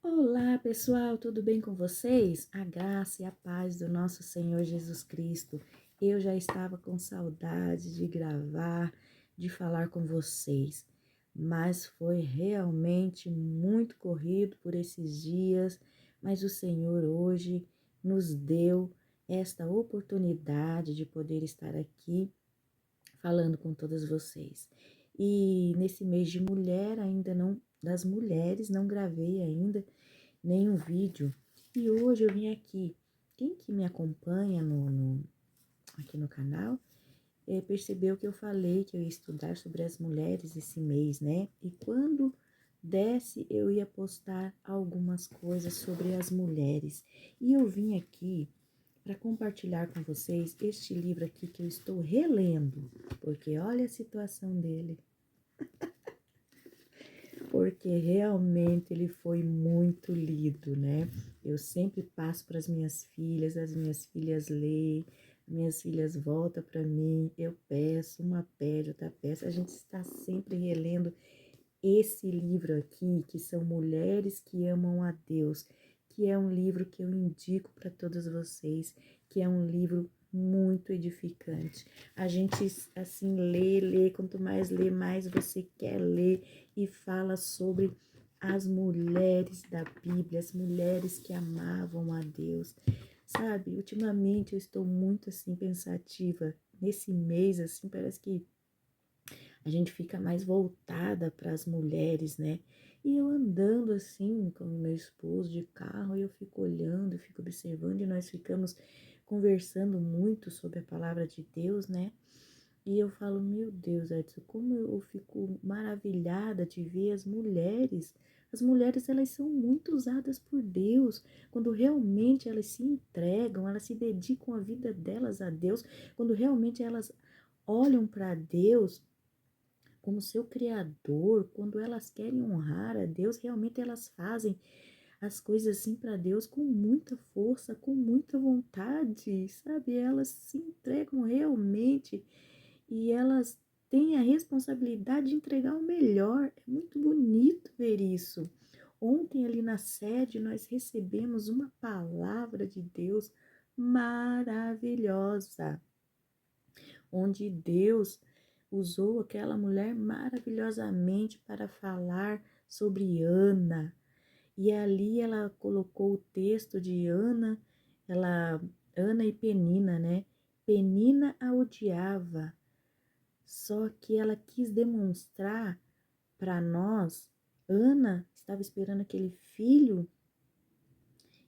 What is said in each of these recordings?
Olá, pessoal, tudo bem com vocês? A graça e a paz do nosso Senhor Jesus Cristo. Eu já estava com saudade de gravar, de falar com vocês, mas foi realmente muito corrido por esses dias, mas o Senhor hoje nos deu esta oportunidade de poder estar aqui falando com todas vocês. E nesse mês de mulher, ainda não, das mulheres, não gravei ainda nenhum vídeo. E hoje eu vim aqui. Quem que me acompanha aqui no canal percebeu que eu falei que eu ia estudar sobre as mulheres esse mês, né? E quando desse, eu ia postar algumas coisas sobre as mulheres. E eu vim aqui para compartilhar com vocês este livro aqui que eu estou relendo, porque olha a situação dele, porque realmente ele foi muito lido, né? Eu sempre passo para as minhas filhas leem, minhas filhas voltam para mim, eu peço, uma pede, outra peça, a gente está sempre relendo esse livro aqui, que são Mulheres que Amam a Deus, que é um livro que eu indico para todos vocês, que é um livro muito edificante. A gente, assim, lê, quanto mais lê, mais você quer ler, e fala sobre as mulheres da Bíblia, as mulheres que amavam a Deus. Sabe, ultimamente eu estou muito, assim, pensativa. Nesse mês, assim, parece que a gente fica mais voltada para as mulheres, né? E eu andando assim com o meu esposo de carro, eu fico olhando, eu fico observando, e nós ficamos conversando muito sobre a palavra de Deus, né? E eu falo, meu Deus, Edson, como eu fico maravilhada de ver as mulheres. As mulheres, elas são muito usadas por Deus, quando realmente elas se entregam, elas se dedicam a vida delas a Deus, quando realmente elas olham para Deus como seu criador, quando elas querem honrar a Deus, realmente elas fazem as coisas assim para Deus com muita força, com muita vontade, sabe? Elas se entregam realmente e elas têm a responsabilidade de entregar o melhor. É muito bonito ver isso. Ontem ali na sede nós recebemos uma palavra de Deus maravilhosa, onde Deus usou aquela mulher maravilhosamente para falar sobre Ana. E ali ela colocou o texto de Ana, Ana e Penina, né? Penina a odiava, só que ela quis demonstrar para nós, Ana estava esperando aquele filho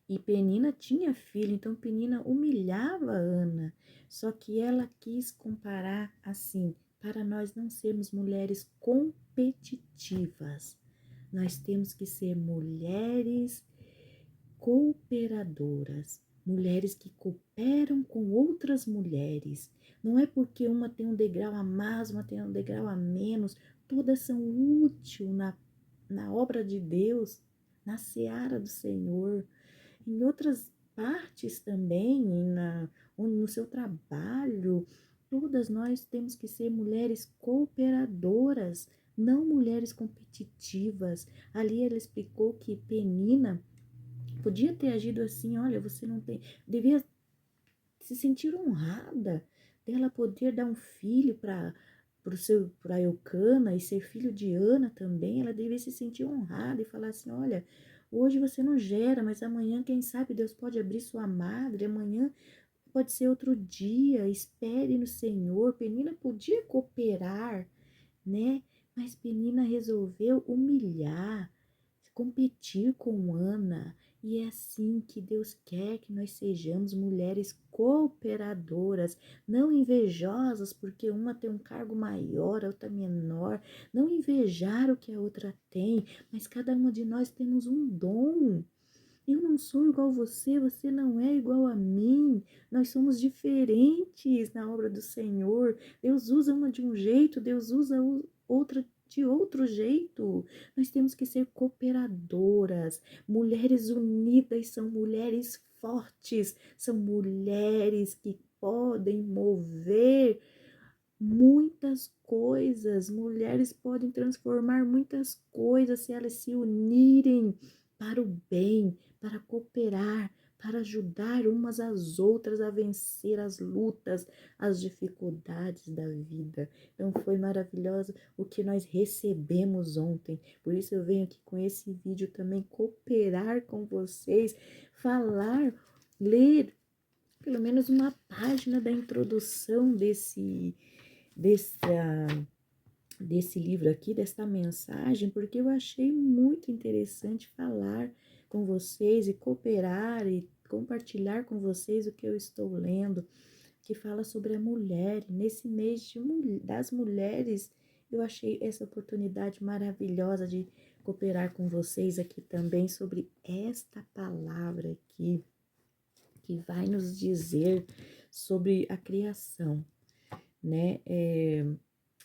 e Penina tinha filho, então Penina humilhava Ana. Só que ela quis comparar assim, para nós não sermos mulheres competitivas. Nós temos que ser mulheres cooperadoras, mulheres que cooperam com outras mulheres. Não é porque uma tem um degrau a mais, uma tem um degrau a menos, todas são úteis na obra de Deus, na seara do Senhor. Em outras partes também, no seu trabalho, todas nós temos que ser mulheres cooperadoras, não mulheres competitivas. Ali ela explicou que Penina podia ter agido assim, olha, você não tem, devia se sentir honrada dela poder dar um filho para Eucana e ser filho de Ana também. Ela devia se sentir honrada e falar assim, olha, hoje você não gera, mas amanhã, quem sabe, Deus pode abrir sua madre, amanhã pode ser outro dia, espere no Senhor. Penina podia cooperar, né? Mas Penina resolveu humilhar, competir com Ana. E é assim que Deus quer que nós sejamos, mulheres cooperadoras, não invejosas porque uma tem um cargo maior, a outra menor, não invejar o que a outra tem, mas cada uma de nós temos um dom. Eu não sou igual a você, você não é igual a mim. Nós somos diferentes na obra do Senhor. Deus usa uma de um jeito, Deus usa outra de outro jeito. Nós temos que ser cooperadoras. Mulheres unidas são mulheres fortes, são mulheres que podem mover muitas coisas. Mulheres podem transformar muitas coisas se elas se unirem para o bem, para cooperar, para ajudar umas às outras a vencer as lutas, as dificuldades da vida. Então foi maravilhoso o que nós recebemos ontem. Por isso eu venho aqui com esse vídeo também cooperar com vocês, falar, ler pelo menos uma página da introdução dessa desse livro aqui, desta mensagem, porque eu achei muito interessante falar com vocês e cooperar e compartilhar com vocês o que eu estou lendo, que fala sobre a mulher. Nesse mês das mulheres, eu achei essa oportunidade maravilhosa de cooperar com vocês aqui também sobre esta palavra aqui, que vai nos dizer sobre a criação, né?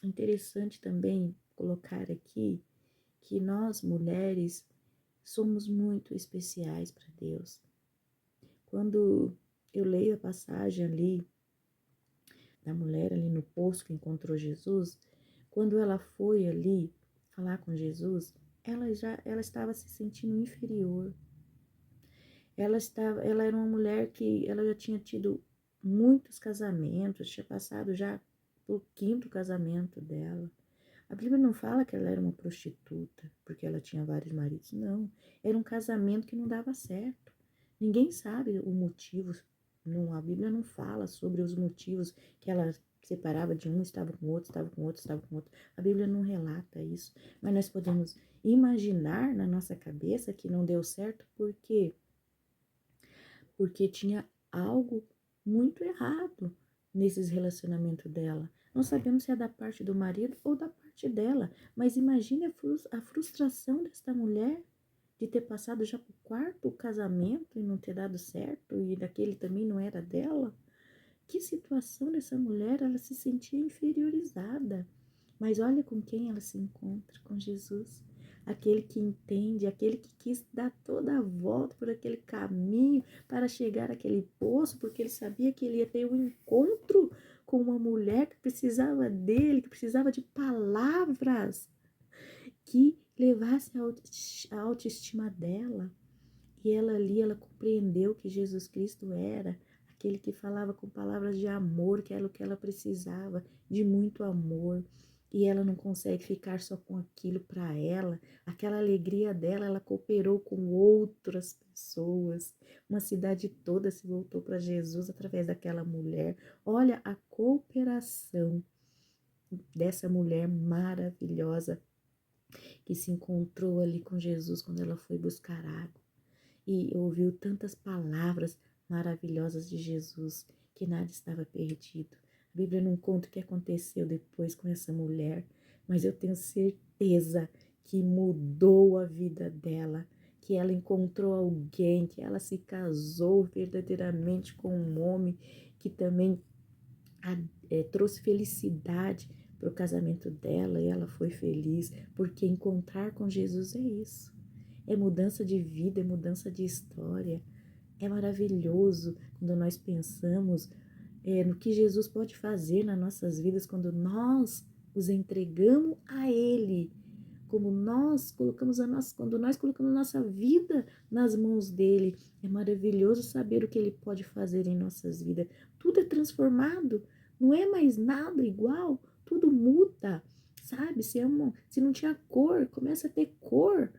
Interessante também colocar aqui que nós, mulheres, somos muito especiais para Deus. Quando eu leio a passagem ali da mulher ali no poço que encontrou Jesus, quando ela foi ali falar com Jesus, ela estava se sentindo inferior. Ela era uma mulher que ela já tinha tido muitos casamentos, tinha passado já o quinto casamento dela. A Bíblia não fala que ela era uma prostituta, porque ela tinha vários maridos, não. Era um casamento que não dava certo. Ninguém sabe o motivo, não, a Bíblia não fala sobre os motivos que ela separava de um, estava com outro, estava com outro, estava com outro. A Bíblia não relata isso, mas nós podemos imaginar na nossa cabeça que não deu certo porque tinha algo muito errado nesses relacionamentos dela. Não sabemos se é da parte do marido ou da parte dela, mas imagine a frustração desta mulher de ter passado já por quarto casamento e não ter dado certo, e daquele também não era dela. Que situação dessa mulher, ela se sentia inferiorizada. Mas olha com quem ela se encontra, com Jesus. Aquele que entende, aquele que quis dar toda a volta por aquele caminho para chegar àquele poço, porque ele sabia que ele ia ter um encontro com uma mulher que precisava dele, que precisava de palavras que levasse a autoestima dela. E ela ali, ela compreendeu que Jesus Cristo era aquele que falava com palavras de amor, que era o que ela precisava, de muito amor. E ela não consegue ficar só com aquilo para ela. Aquela alegria dela, ela cooperou com outras pessoas. Uma cidade toda se voltou para Jesus através daquela mulher. Olha a cooperação dessa mulher maravilhosa que se encontrou ali com Jesus quando ela foi buscar água e ouviu tantas palavras maravilhosas de Jesus, que nada estava perdido. A Bíblia não conta o que aconteceu depois com essa mulher, mas eu tenho certeza que mudou a vida dela, que ela encontrou alguém, que ela se casou verdadeiramente com um homem que também trouxe felicidade para o casamento dela, e ela foi feliz, porque encontrar com Jesus é isso. É mudança de vida, é mudança de história. É maravilhoso quando nós pensamos no que Jesus pode fazer nas nossas vidas quando nós os entregamos a Ele. Como nós colocamos quando nós colocamos nossa vida nas mãos dele. É maravilhoso saber o que ele pode fazer em nossas vidas. Tudo é transformado, não é mais nada igual, tudo muda, sabe? Se não tinha cor, começa a ter cor.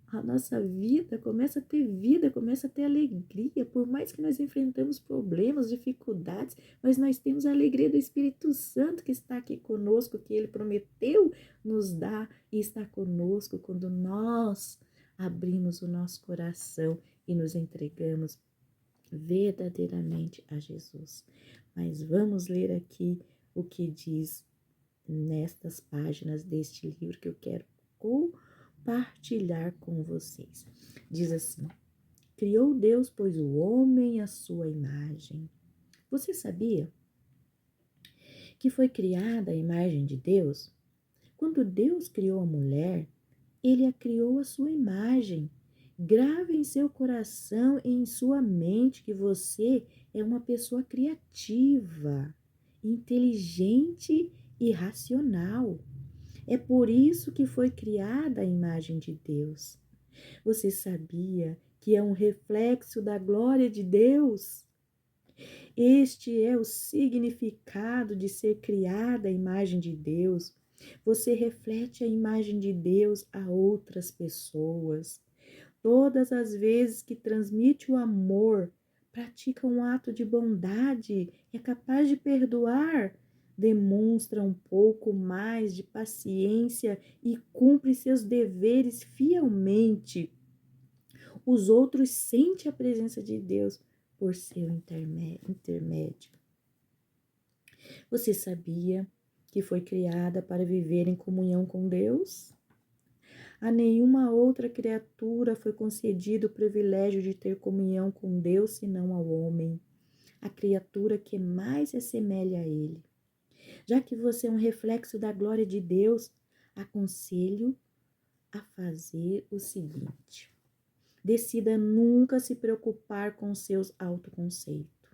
A nossa vida começa a ter vida, começa a ter alegria, por mais que nós enfrentamos problemas, dificuldades, mas nós temos a alegria do Espírito Santo que está aqui conosco, que Ele prometeu nos dar e está conosco quando nós abrimos o nosso coração e nos entregamos verdadeiramente a Jesus. Mas vamos ler aqui o que diz nestas páginas deste livro que eu quero compartilhar com vocês. Diz assim: criou Deus, pois, o homem à sua imagem. Você sabia que foi criada a imagem de Deus? Quando Deus criou a mulher, ele a criou à sua imagem. Grave em seu coração e em sua mente que você é uma pessoa criativa, inteligente e racional. É por isso que foi criada a imagem de Deus. Você sabia que é um reflexo da glória de Deus? Este é o significado de ser criada à imagem de Deus. Você reflete a imagem de Deus a outras pessoas. Todas as vezes que transmite o amor, pratica um ato de bondade, é capaz de perdoar, demonstra um pouco mais de paciência e cumpre seus deveres fielmente. Os outros sentem a presença de Deus por seu intermédio. Você sabia que foi criada para viver em comunhão com Deus? A nenhuma outra criatura foi concedido o privilégio de ter comunhão com Deus senão ao homem, a criatura que mais se assemelha a Ele. Já que você é um reflexo da glória de Deus, aconselho a fazer o seguinte: decida nunca se preocupar com seus autoconceitos,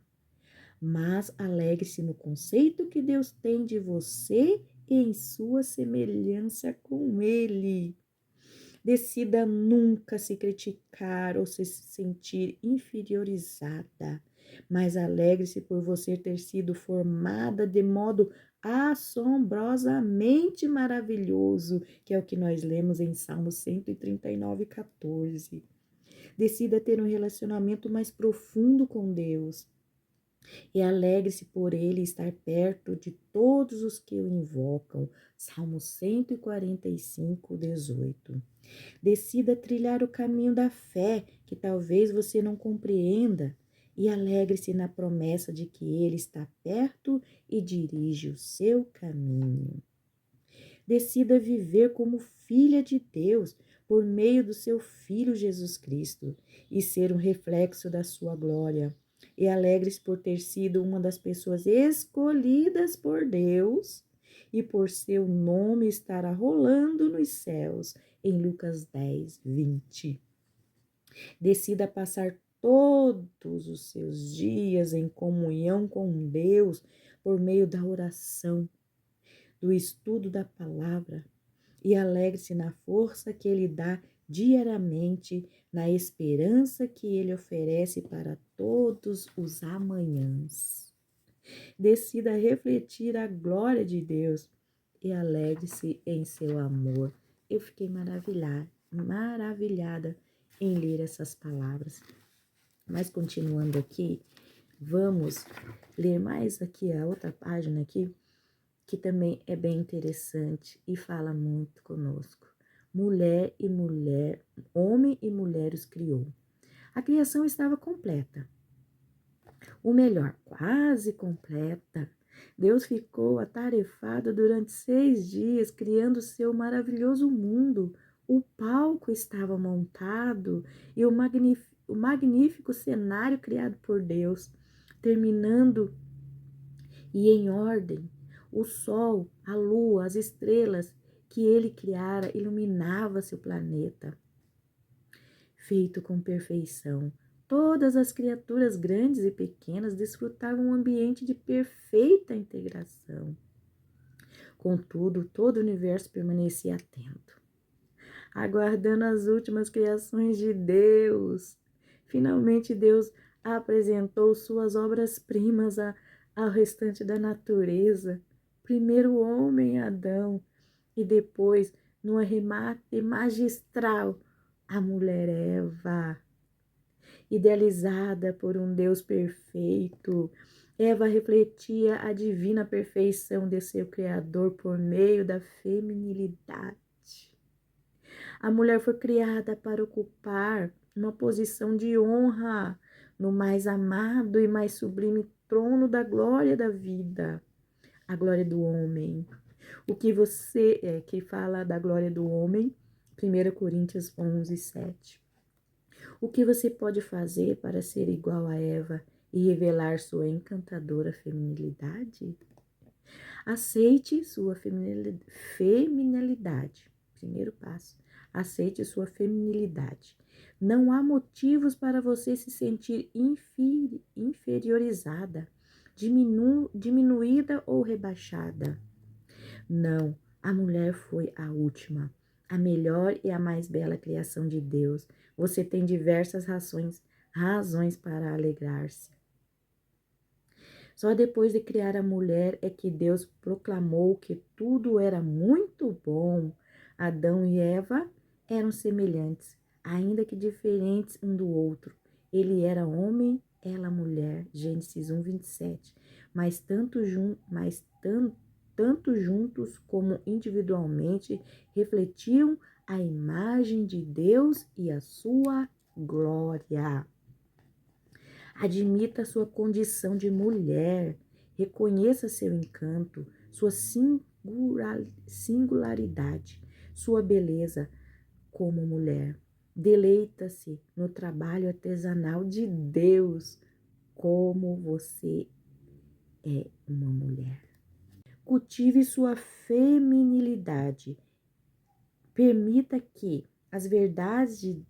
mas alegre-se no conceito que Deus tem de você e em sua semelhança com Ele. Decida nunca se criticar ou se sentir inferiorizada, mas alegre-se por você ter sido formada de modo assombrosamente maravilhoso, que é o que nós lemos em Salmo 139, 14. Decida ter um relacionamento mais profundo com Deus e alegre-se por Ele estar perto de todos os que o invocam. Salmo 145, 18. Decida trilhar o caminho da fé, que talvez você não compreenda, e alegre-se na promessa de que Ele está perto e dirige o seu caminho. Decida viver como filha de Deus por meio do seu Filho Jesus Cristo e ser um reflexo da sua glória. E alegre-se por ter sido uma das pessoas escolhidas por Deus e por seu nome estar rolando nos céus, em Lucas 10, 20. Decida passar todos os seus dias em comunhão com Deus por meio da oração, do estudo da palavra, e alegre-se na força que Ele dá diariamente, na esperança que Ele oferece para todos os amanhãs. Decida refletir a glória de Deus e alegre-se em seu amor. Eu fiquei maravilhada em ler essas palavras. Mas continuando aqui, vamos ler mais aqui a outra página aqui, que também é bem interessante e fala muito conosco. Mulher e mulher, homem e mulher os criou. A criação estava completa. O melhor, quase completa. Deus ficou atarefado durante 6 dias criando seu maravilhoso mundo. O palco estava montado e o magnífico cenário criado por Deus, terminando e em ordem. O sol, a lua, as estrelas que ele criara iluminava seu planeta, feito com perfeição. Todas as criaturas grandes e pequenas desfrutavam um ambiente de perfeita integração. Contudo, todo o universo permanecia atento, aguardando as últimas criações de Deus. Finalmente, Deus apresentou suas obras-primas ao restante da natureza. Primeiro o homem Adão e depois, no arremate magistral, a mulher Eva. Idealizada por um Deus perfeito, Eva refletia a divina perfeição de seu Criador por meio da feminilidade. A mulher foi criada para ocupar uma posição de honra no mais amado e mais sublime trono da glória da vida, a glória do homem. O que você que fala da glória do homem, 1 Coríntios 11, 7. O que você pode fazer para ser igual a Eva e revelar sua encantadora feminilidade? Aceite sua feminilidade. Primeiro passo. Aceite sua feminilidade. Não há motivos para você se sentir inferiorizada, diminuída ou rebaixada. Não, a mulher foi a última, a melhor e a mais bela criação de Deus. Você tem diversas razões para alegrar-se. Só depois de criar a mulher é que Deus proclamou que tudo era muito bom. Adão e Eva eram semelhantes, ainda que diferentes um do outro. Ele era homem, ela mulher. Gênesis 1, 27. Tanto juntos como individualmente refletiam a imagem de Deus e a sua glória. Admita sua condição de mulher, reconheça seu encanto, sua singularidade, sua beleza como mulher. Deleita-se no trabalho artesanal de Deus, como você é uma mulher. Cultive sua feminilidade. Permita que as verdades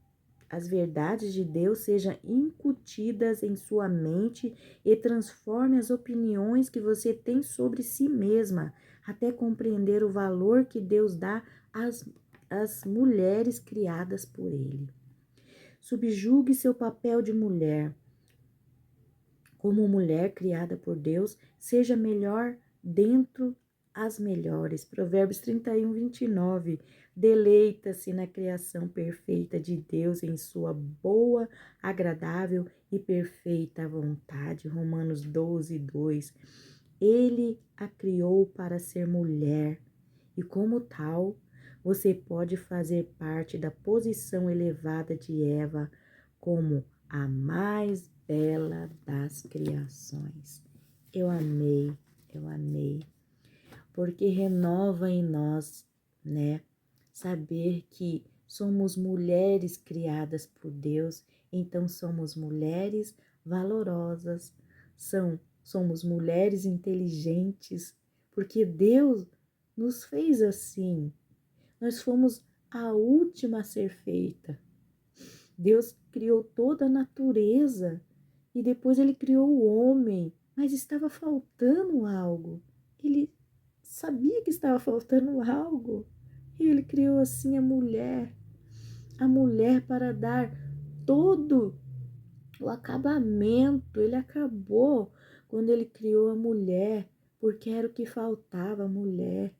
de Deus sejam incutidas em sua mente e transforme as opiniões que você tem sobre si mesma, até compreender o valor que Deus dá às mulheres criadas por Ele. Subjugue seu papel de mulher. Como mulher criada por Deus, seja melhor dentro as melhores. Provérbios 31, 29. Deleita-se na criação perfeita de Deus em sua boa, agradável e perfeita vontade. Romanos 12, 2. Ele a criou para ser mulher e, como tal, você pode fazer parte da posição elevada de Eva como a mais bela das criações. Eu amei, porque renova em nós, né, saber que somos mulheres criadas por Deus, então somos mulheres valorosas, somos mulheres inteligentes, porque Deus nos fez assim. Nós fomos a última a ser feita. Deus criou toda a natureza e depois ele criou o homem, mas estava faltando algo. Ele sabia que estava faltando algo. E ele criou assim a mulher para dar todo o acabamento. Ele acabou quando ele criou a mulher, porque era o que faltava, a mulher.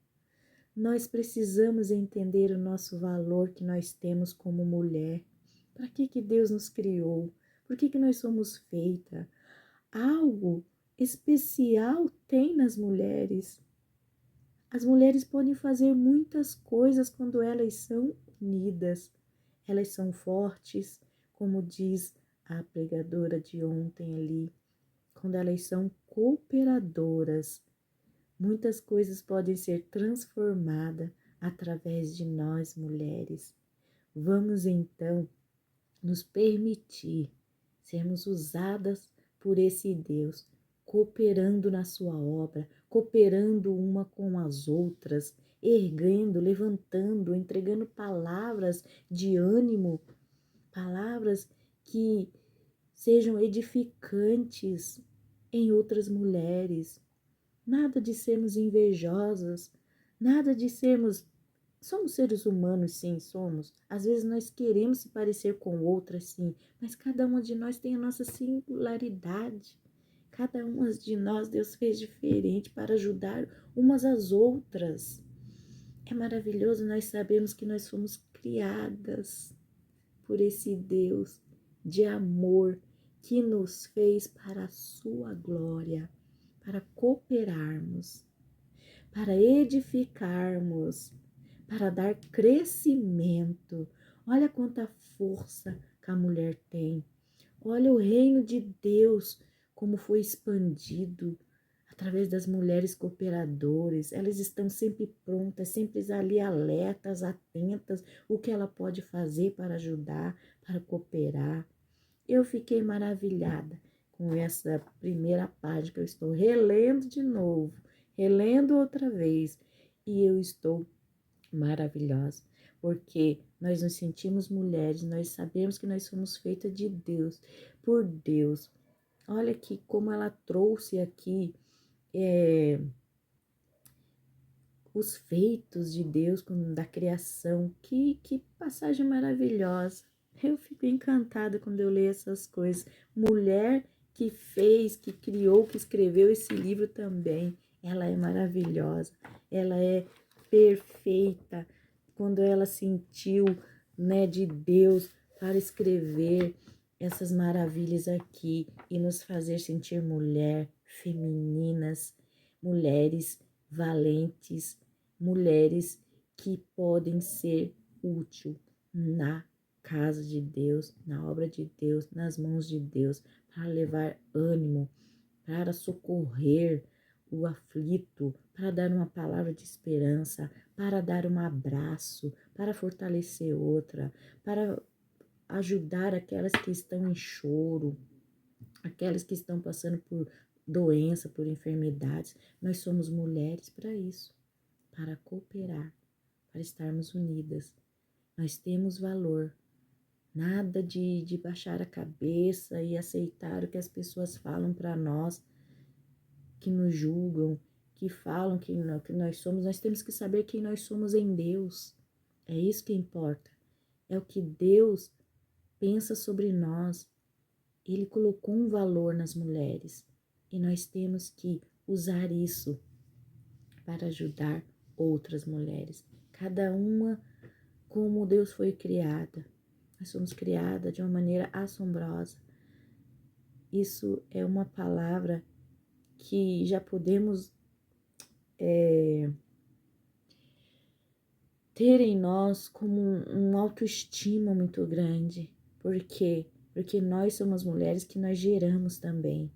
Nós precisamos entender o nosso valor que nós temos como mulher. Para que Deus nos criou? Por que nós somos feitas? Algo especial tem nas mulheres. As mulheres podem fazer muitas coisas quando elas são unidas. Elas são fortes, como diz a pregadora de ontem ali. Quando elas são cooperadoras, muitas coisas podem ser transformadas através de nós, mulheres. Vamos então nos permitir sermos usadas por esse Deus, cooperando na sua obra, cooperando uma com as outras, erguendo, levantando, entregando palavras de ânimo, palavras que sejam edificantes em outras mulheres. Nada de sermos invejosas, nada de sermos. Somos seres humanos, sim, somos. Às vezes nós queremos se parecer com outras, sim, mas cada uma de nós tem a nossa singularidade. Cada uma de nós Deus fez diferente para ajudar umas às outras. É maravilhoso nós sabemos que nós fomos criadas por esse Deus de amor que nos fez para a sua glória, para cooperarmos, para edificarmos, para dar crescimento. Olha quanta força que a mulher tem. Olha o reino de Deus, como foi expandido através das mulheres cooperadoras. Elas estão sempre prontas, sempre ali alertas, atentas, o que ela pode fazer para ajudar, para cooperar. Eu fiquei maravilhada com essa primeira página que eu estou relendo de novo, relendo outra vez, e eu estou maravilhosa, porque nós nos sentimos mulheres, nós sabemos que nós somos feitas de Deus, por Deus. Olha aqui como ela trouxe aqui os feitos de Deus, da criação. Que passagem maravilhosa. Eu fico encantada quando eu leio essas coisas. Mulher que fez, que criou, que escreveu esse livro também. Ela é maravilhosa, ela é perfeita. Quando ela sentiu, né, de Deus para escrever essas maravilhas aqui e nos fazer sentir mulher, femininas, mulheres valentes, mulheres que podem ser útil na casa de Deus, na obra de Deus, nas mãos de Deus, para levar ânimo, para socorrer o aflito, para dar uma palavra de esperança, para dar um abraço, para fortalecer outra, para ajudar aquelas que estão em choro, aquelas que estão passando por doença, por enfermidades. Nós somos mulheres para isso, para cooperar, para estarmos unidas. Nós temos valor. Nada de baixar a cabeça e aceitar o que as pessoas falam para nós, que nos julgam, que falam que nós somos. Nós temos que saber quem nós somos em Deus. É isso que importa. É o que Deus pensa sobre nós. Ele colocou um valor nas mulheres e nós temos que usar isso para ajudar outras mulheres. Cada uma como Deus foi criada. Nós somos criadas de uma maneira assombrosa. Isso é uma palavra que já podemos ter em nós como um autoestima muito grande. Por quê? Porque nós somos mulheres que nós geramos também.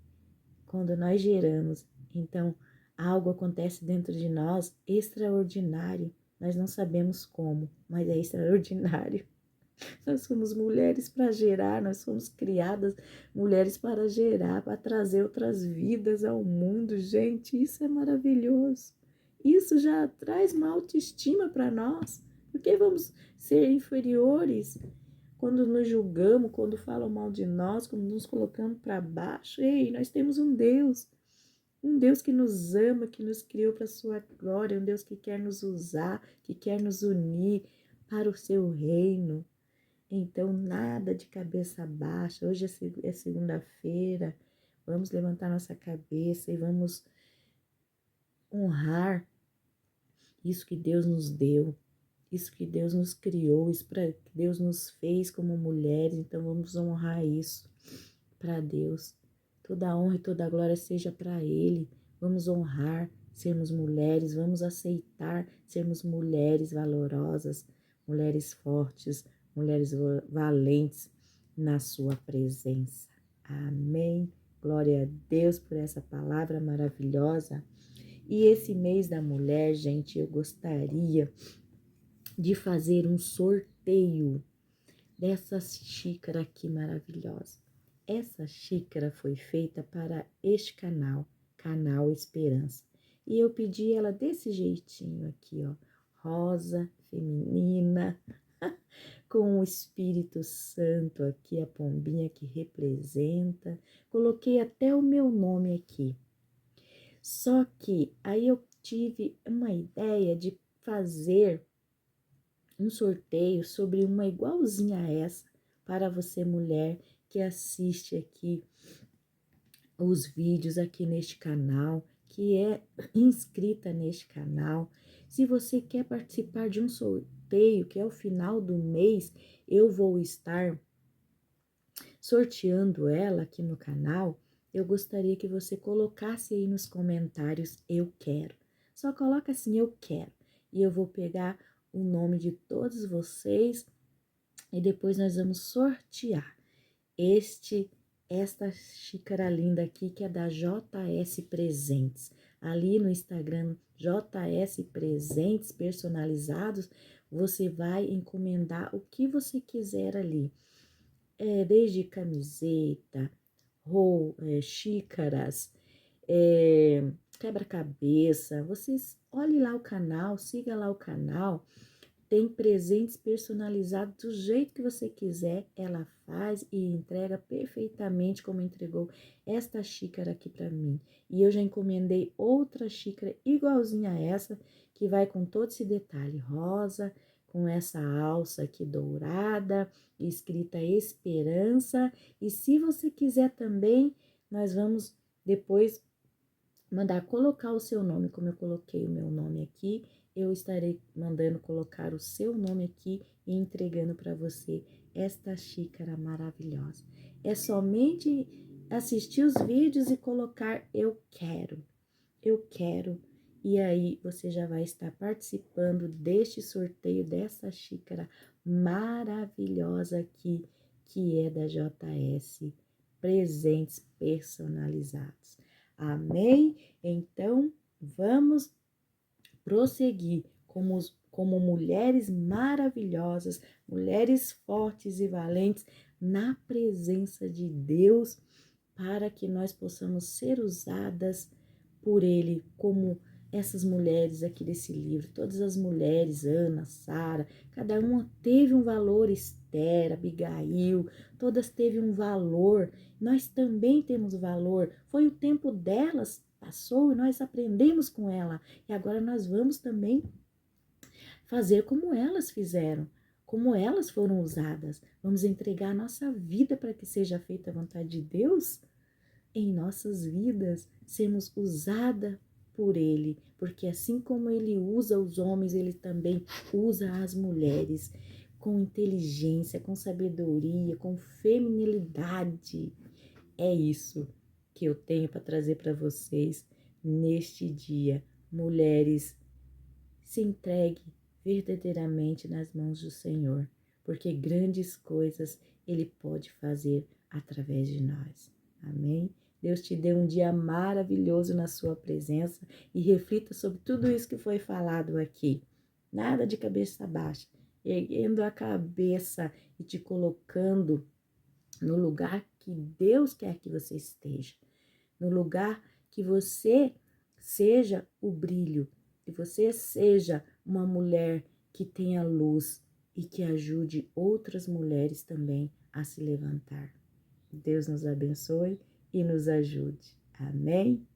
Quando nós geramos, então algo acontece dentro de nós extraordinário. Nós não sabemos como, mas é extraordinário. Nós somos mulheres para gerar, nós somos criadas mulheres para gerar, para trazer outras vidas ao mundo. Gente, isso é maravilhoso. Isso já traz uma autoestima para nós. Por que vamos ser inferiores quando nos julgamos, quando falam mal de nós, quando nos colocamos para baixo? Ei, nós temos um Deus que nos ama, que nos criou para a sua glória, um Deus que quer nos usar, que quer nos unir para o seu reino. Então, nada de cabeça baixa. Hoje é segunda-feira. Vamos levantar nossa cabeça e vamos honrar isso que Deus nos deu, isso que Deus nos criou, isso que Deus nos fez como mulheres. Então, vamos honrar isso para Deus. Toda a honra e toda a glória seja para Ele. Vamos honrar sermos mulheres, vamos aceitar sermos mulheres valorosas, mulheres fortes, mulheres valentes na sua presença. Amém. Glória a Deus por essa palavra maravilhosa. E esse mês da mulher, gente, eu gostaria de fazer um sorteio dessa xícara aqui maravilhosa. Essa xícara foi feita para este canal, Canal Esperança. E eu pedi ela desse jeitinho aqui, ó, rosa, feminina, com o Espírito Santo aqui, a pombinha que representa. Coloquei até o meu nome aqui. Só que aí eu tive uma ideia de fazer um sorteio sobre uma igualzinha a essa para você, mulher, que assiste aqui os vídeos aqui neste canal, que é inscrita neste canal. Se você quer participar de um sorteio, que é o final do mês, eu vou estar sorteando ela aqui no canal. Eu gostaria que você colocasse aí nos comentários, eu quero. Só coloca assim, eu quero. E eu vou pegar o nome de todos vocês e depois nós vamos sortear esta xícara linda aqui, que é da JS Presentes. Ali no Instagram, JS Presentes Personalizados, você vai encomendar o que você quiser ali. Desde camiseta, xícaras, quebra-cabeça. Vocês olhem lá o canal, siga lá o canal, Tem presentes personalizados do jeito que você quiser, ela faz e entrega perfeitamente como entregou esta xícara aqui para mim. E eu já encomendei outra xícara igualzinha a essa, que vai com todo esse detalhe rosa, com essa alça aqui dourada, escrita Esperança. E se você quiser também, nós vamos depois mandar colocar o seu nome, como eu coloquei o meu nome aqui, eu estarei mandando colocar o seu nome aqui e entregando para você esta xícara maravilhosa. É somente assistir os vídeos e colocar eu quero, e aí você já vai estar participando deste sorteio dessa xícara maravilhosa aqui, que é da JS, presentes personalizados. Amém? Então, vamos prosseguir como mulheres maravilhosas, mulheres fortes e valentes na presença de Deus, para que nós possamos ser usadas por Ele como essas mulheres aqui desse livro. Todas as mulheres, Ana, Sara, cada uma teve um valor, Esther, Abigail, todas teve um valor. Nós também temos valor. Foi o tempo delas, passou e nós aprendemos com ela. E agora nós vamos também fazer como elas fizeram, como elas foram usadas. Vamos entregar a nossa vida para que seja feita a vontade de Deus em nossas vidas, sermos usada por Ele, porque assim como Ele usa os homens, Ele também usa as mulheres com inteligência, com sabedoria, com feminilidade. É isso que eu tenho para trazer para vocês neste dia. Mulheres, se entregue verdadeiramente nas mãos do Senhor, porque grandes coisas Ele pode fazer através de nós. Amém? Deus te dê um dia maravilhoso na sua presença e reflita sobre tudo isso que foi falado aqui. Nada de cabeça baixa, erguendo a cabeça e te colocando no lugar que Deus quer que você esteja, no lugar que você seja o brilho, que você seja uma mulher que tenha luz e que ajude outras mulheres também a se levantar. Deus nos abençoe e nos ajude. Amém?